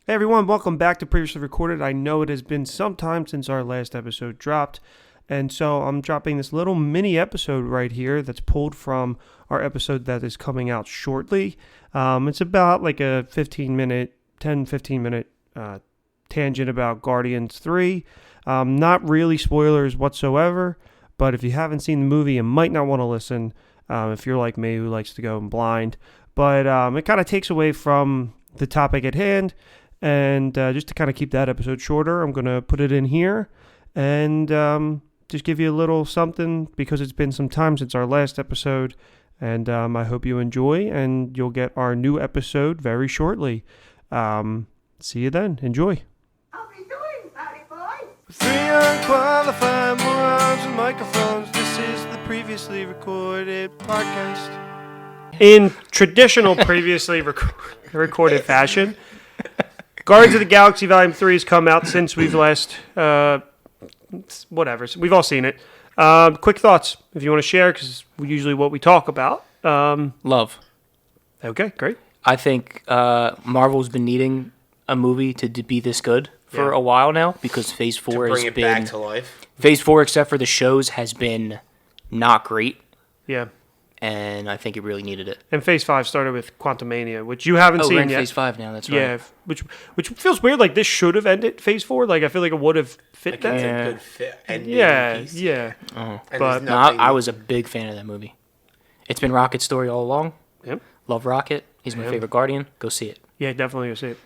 Hey everyone, welcome back to Previously Recorded. I know it has been some time since our last episode dropped, and so I'm dropping this little mini episode right here that's pulled from our episode that is coming out shortly. It's about like a 15 minute tangent about Guardians 3. Not really spoilers whatsoever, but if you haven't seen the movie, you might not want to listen if you're like me who likes to go in blind. But it kind of takes away from the topic at hand. And just to kind of keep that episode shorter, I'm going to put it in here and just give you a little something because it's been some time since our last episode. And I hope you enjoy, and you'll get our new episode very shortly. See you then. Enjoy. How are you doing, Patty Boy? 3 unqualified morons and microphones. This is the Previously Recorded podcast. In traditional previously recorded fashion, Guardians of the Galaxy Volume 3 has come out since we've last, whatever. We've all seen it. Quick thoughts, if you want to share, because usually what we talk about. Love. Okay, great. I think Marvel's been needing a movie to be this good for a while now because Phase 4 bring it back to life. Phase 4, except for the shows, has been not great, Yeah. and I think it really needed it. And Phase 5 started with Quantumania, which you haven't seen we're in yet. Phase 5 now, that's right. Yeah, which feels weird. Like, this should have ended Phase 4. Like, I feel like it would have fit that. It's Yeah. a good fit. And Yeah, piece. yeah. And But- there's No, nothing- I was a big fan of that movie. It's been Rocket's story all along. Yep. Love Rocket. He's my favorite Guardian. Go see it. Yeah, definitely go see it.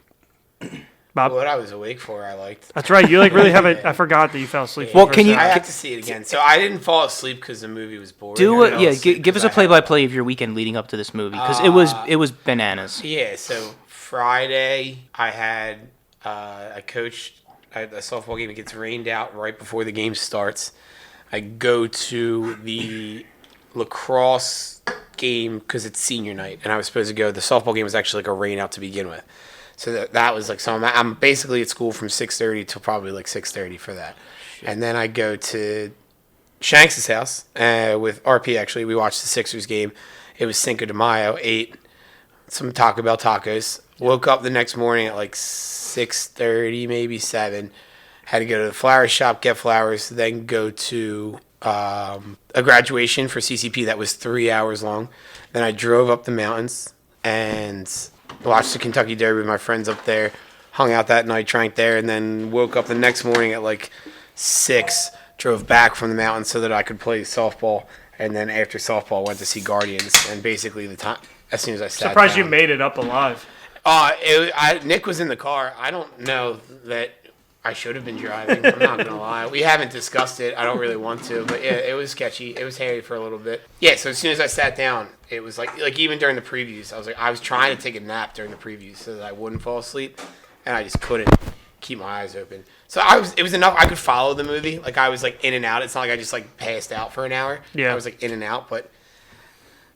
Bob? What I was awake for, I liked. That's right. You, like, really haven't... I forgot that you fell asleep. Well, for the can first you- time. I have to see it again. So I didn't fall asleep because the movie was boring. Do I it. fell Yeah, asleep give us a 'cause I had- play-by-play of your weekend leading up to this movie because it was bananas. Yeah, so Friday I had I coached a softball game. It gets rained out right before the game starts. I go to the lacrosse game because it's senior night, and I was supposed to go. The softball game was actually like a rain out to begin with, so that was like so. I'm basically at school from 6:30 till probably like 6:30 for that, and then I go to Shanks' house with RP. Actually, we watched the Sixers game. It was Cinco de Mayo. Ate some Taco Bell tacos. Woke up the next morning at like 6:30, maybe 7. Had to go to the flower shop, get flowers, then go to a graduation for CCP that was 3 hours long. Then I drove up the mountains and watched the Kentucky Derby with my friends up there. Hung out that night, drank there, and then woke up the next morning at like 6. Drove back from the mountains so that I could play softball. And then after softball, went to see Guardians. And basically, the time as soon as I sat Surprised down, you made it up alive. Nick was in the car. I don't know that I should have been driving. I'm not gonna lie. We haven't discussed it. I don't really want to, but yeah, it was sketchy. It was hairy for a little bit. Yeah. So as soon as I sat down, it was like even during the previews, I was trying to take a nap during the previews so that I wouldn't fall asleep, and I just couldn't keep my eyes open. So it was enough. I could follow the movie. Like I was like in and out. It's not like I just like passed out for an hour. Yeah. I was like in and out, but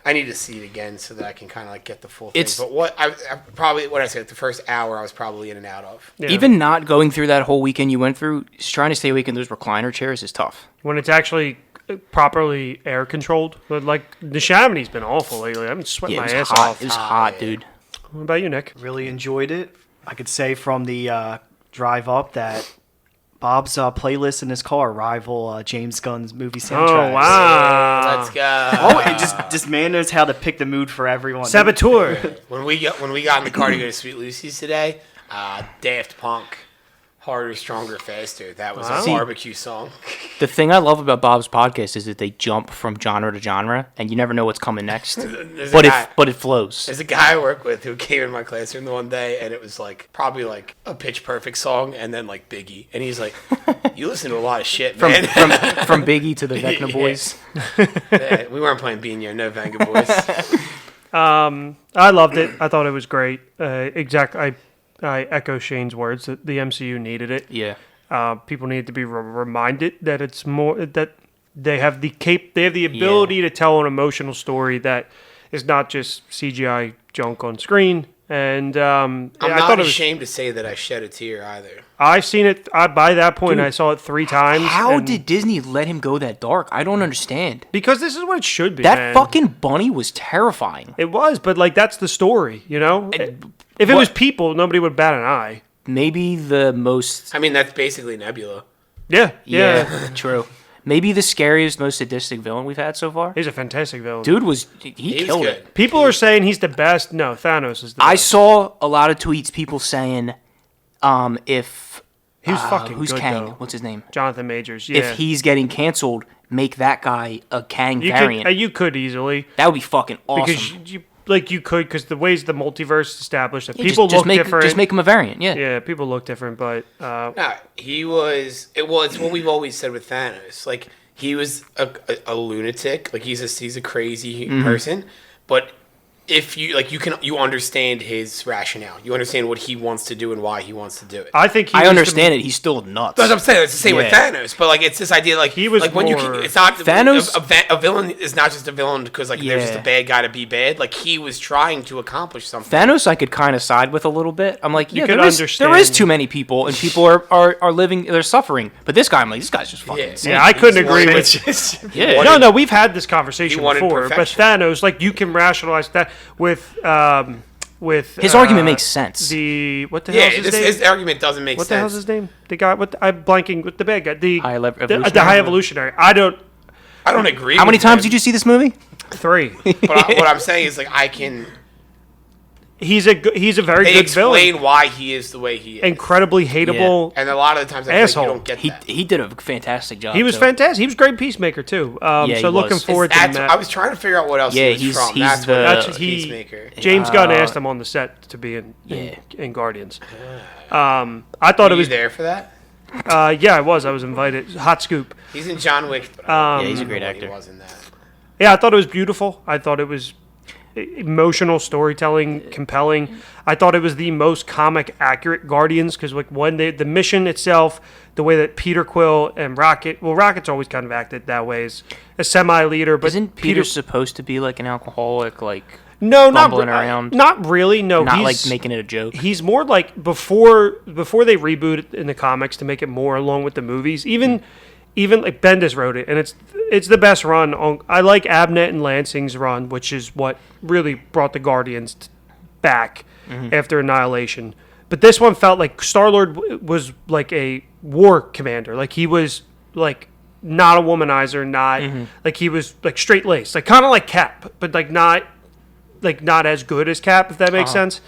I need to see it again so that I can kind of like get the full thing. It's- But what I probably what I said the first hour I was probably in and out of. Yeah. Even not going through that whole weekend you went through, just trying to stay awake in those recliner chairs is tough. When it's actually properly air controlled. But like the Chamonix's been awful lately. I've been sweating Yeah, my it was ass hot. off. It was hot, dude. What about you, Nick? Really enjoyed it. I could say from the drive up that Bob's playlist in his car rival James Gunn's movie soundtracks. Oh wow! Let's go. Oh, and just man knows how to pick the mood for everyone. Saboteur. When we got in the car to go to Sweet Lucy's today, Daft Punk, Harder, Stronger, Faster. That was Wow. a See- barbecue song. The thing I love about Bob's podcast is that they jump from genre to genre, and you never know what's coming next. There's but a guy- it flows. There's a guy I work with who came in my classroom the one day, and it was like probably like a Pitch Perfect song, and then like Biggie, and he's like, "You listen to a lot of shit, From man." from Biggie to the Vecna Yeah. Boys. Yeah, we weren't playing Beano, no Vanga Boys. I loved it. I thought it was great. I echo Shane's words that the MCU needed it. Yeah. People need to be reminded that it's more that they have the ability to tell an emotional story that is not just CGI junk on screen. And I'm I not thought it was. ashamed to say that I shed a tear either. I've seen it. By that point, Dude, I saw it 3 times. How and- did Disney let him go that dark? I don't understand. Because this is what it should be. That man. fucking bunny was terrifying. It was, but like that's the story, you know. And If it what- was people, nobody would bat an eye. maybe the most. I mean, that's basically Nebula. Yeah. Yeah, true. Maybe the scariest, most sadistic villain we've had so far. He's a fantastic villain. Dude was he He's killed good. it. People are saying he's the best. No, Thanos is the I best. saw a lot of tweets, people saying, if He was fucking who's good, Kang? though. What's his name? Jonathan Majors. Yeah. If he's getting canceled, make that guy a Kang you variant. could, you could easily That would be fucking awesome. because you could because the ways the multiverse is established that Yeah, people just look make, different. Just make him a variant. Yeah. Yeah, people look different, but No, he was. It was what we've always said with Thanos. Like he was a lunatic. Like he's a crazy person. But if you you understand his rationale. You understand what he wants to do and why he wants to do it. I think he I was understand it. He's still nuts. That's what I'm saying. It's the same with Yeah. Thanos, but like it's this idea like He was like when more- it's not Thanos- a villain is not just a villain because like they're just Yeah. a bad guy to be bad. Like he was trying to accomplish something. Thanos, I could kind of side with a little bit. I'm like, yeah, could there is understand. too many people, and people are living, they're suffering. But this guy, I'm like, this guy's just fucking Yeah. insane. Yeah, I couldn't He agree just with. Yeah. wanted- No, we've had this conversation He wanted before, perfection. but Thanos, like you can rationalize that with His argument makes sense. The what the Yeah, hell's his name? his argument doesn't make What the hell's sense. his name? The guy. I'm blanking with the bad guy. The High the high evolutionary. I don't. I don't agree. How many with times him, did you see this movie? 3. But what I'm saying is like I can. He's a very They good villain. explain why he is the way he is, Incredibly hateable. and a lot of the times I feel like Asshole. you don't get that. He did a fantastic job. He was too. fantastic. He was great Peacemaker too. Yeah, So he looking was. forward to That's, that. I was trying to figure out what else Yeah, he was he's- from. he's That's the- what That's was he. Peacemaker. James Gunn asked him on the set to be in Guardians. I thought Were it was you there for that? Yeah, I was invited. Hot scoop. He's in John Wick. But Yeah, he's a great He actor. was in that. Yeah, I thought it was beautiful. I thought it was emotional storytelling, compelling. I thought it was the most comic accurate Guardians because like when the mission itself, the way that Peter Quill and Rocket's always kind of acted that way as a semi-leader, but Isn't Peter supposed to be like an alcoholic, like no, not bumbling around? Not really. No, not he's like making it a joke? He's more like before they reboot it in the comics to make it more along with the movies. Even like Bendis wrote it, and it's the best run. I like Abnett and Lansing's run, which is what really brought the Guardians back after Annihilation. But this one felt like Star-Lord was like a war commander. Like he was like not a womanizer, not like he was like straight laced, like kind of like Cap, but like not as good as Cap, if that makes sense.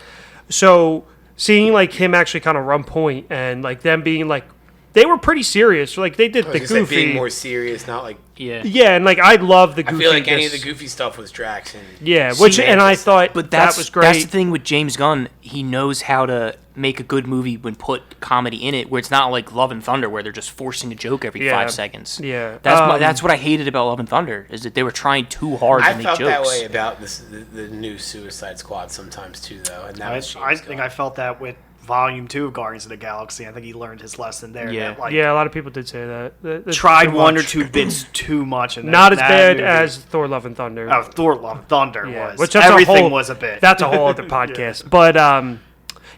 So seeing like him actually kind of run point and like them being like they were pretty serious. Like they did I was the gonna say goofy. being more serious, not like. Yeah. Yeah, and like I love the goofy. I feel like any of the goofy stuff was Drax and. Yeah, which and I thought But that was great. That's the thing with James Gunn. He knows how to make a good movie when put comedy in it, where it's not like Love and Thunder, where they're just forcing a joke every Yeah. 5 seconds. Yeah. That's what I hated about Love and Thunder is that they were trying too hard to I make felt jokes. that way about the new Suicide Squad sometimes too, though, and that was I James think Gunn. I felt that with Volume 2 of Guardians of the Galaxy. I think he learned his lesson there. Yeah. that, like, Yeah, a lot of people did say that. tried too one or much. two bits too much. And Not as that bad movie- as Thor: Love and Thunder. Oh, Thor: Love and Thunder Yeah, was. which that's Everything a whole, was a bit. That's a whole other podcast. But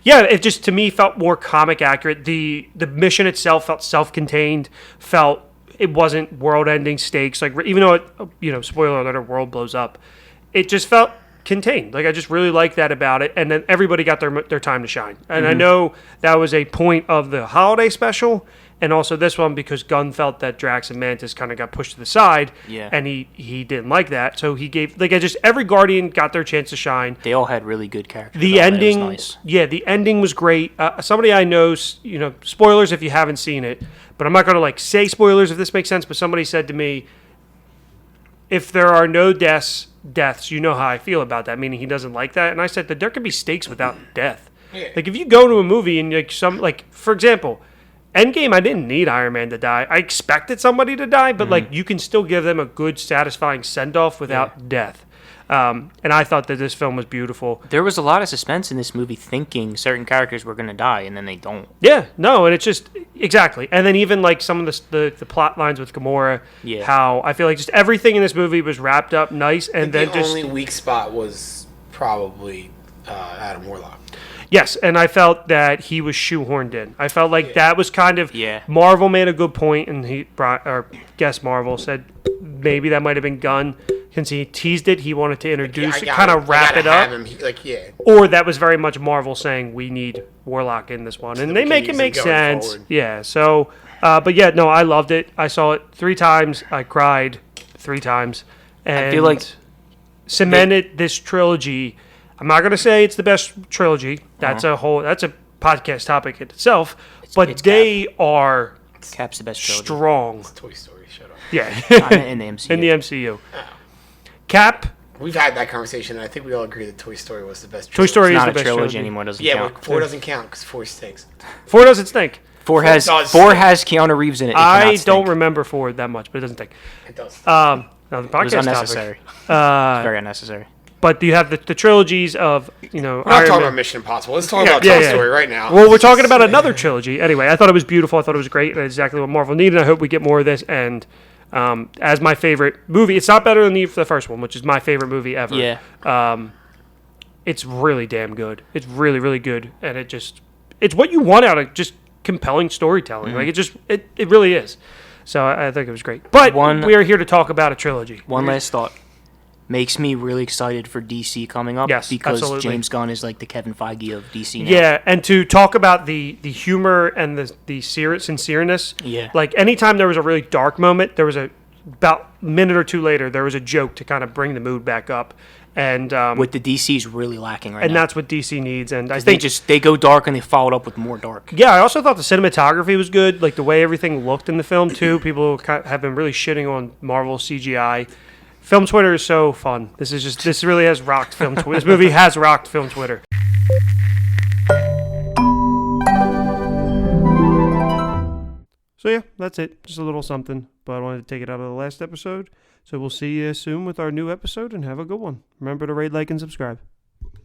yeah, it just to me felt more comic accurate. The mission itself felt self-contained. Felt it wasn't world-ending stakes. Like even though it, spoiler alert, our world blows up, it just felt contained. Like I just really liked that about it. And then everybody got their time to shine. And I know that was a point of the holiday special. And also this one because Gunn felt that Drax and Mantis kind of got pushed to the side, Yeah. and he didn't like that, so he gave every Guardian got their chance to shine. They all had really good characters. The It was ending, nice. yeah, the ending was great. Somebody I know, spoilers if you haven't seen it, but I'm not going to like say spoilers if this makes sense. But somebody said to me, if there are no deaths, you know how I feel about that. Meaning he doesn't like that, and I said that there can be stakes without death. Yeah. Like if you go to a movie and for example. Endgame, I didn't need Iron Man to die. I expected somebody to die, but like you can still give them a good, satisfying send-off without death. And I thought that this film was beautiful. There was a lot of suspense in this movie, thinking certain characters were going to die, and then they don't. Yeah, no, and it's just exactly. And then even like some of the plot lines with Gamora, Yeah. how I feel like just everything in this movie was wrapped up nice, and the then just only weak spot was probably Adam Warlock. yes, and I felt that he was shoehorned in. I felt like that was kind of Yeah. Marvel made a good point, and Marvel said maybe that might have been Gunn since he teased it, he wanted to introduce it, I kind gotta- of wrap I it gotta up. have him. Like, yeah. Or that was very much Marvel saying we need Warlock in this one, and they we make can it use make him going sense. forward. Yeah. So, but yeah, no, I loved it. I saw it 3 times. I cried 3 times, and I feel like cemented this trilogy. I'm not gonna say it's the best trilogy. That's a podcast topic in itself. But it's they are Cap's the best trilogy strong. Toy Story. Shut up. Yeah. in the MCU. In the MCU. Cap. We've had that conversation, and I think we all agree that Toy Story was the best. Toy trilogy. Story It's is not the a best trilogy anymore. Doesn't Yeah, count. but 4 doesn't count because 4 stinks. 4 doesn't stink. Four has does. Keanu Reeves in it. It I cannot don't stink. remember 4 that much, but it doesn't stink. It does. Now the It was podcast unnecessary. topic. Very unnecessary. But you have the trilogies of, We're not Iron talking Man. about Mission Impossible. Let's talk about Toy Yeah, yeah. Story right now. Well, we're talking about another trilogy. Anyway, I thought it was beautiful. I thought it was great. That's exactly what Marvel needed. I hope we get more of this. And as my favorite movie, it's not better than the first one, which is my favorite movie ever. Yeah. It's really damn good. It's really, really good. And it's what you want out of just compelling storytelling. Mm-hmm. Like, it really is. So I think it was great. But we are here to talk about a trilogy. One last thought. Makes me really excited for DC coming up. Yes, because absolutely. James Gunn is like the Kevin Feige of DC now. Yeah, and to talk about the humor and the sincereness. Yeah. Like anytime there was a really dark moment, there was about a minute or two later, there was a joke to kind of bring the mood back up. And With the DC's really lacking right now. that's what DC needs. And I they think they go dark and they followed up with more dark. yeah, I also thought the cinematography was good, like the way everything looked in the film too. People have been really shitting on Marvel CGI. Film Twitter is so fun. This really has rocked film Twitter. This movie has rocked film Twitter. So yeah, that's it. Just a little something, but I wanted to take it out of the last episode. So we'll see you soon with our new episode, and have a good one. Remember to rate, like, and subscribe.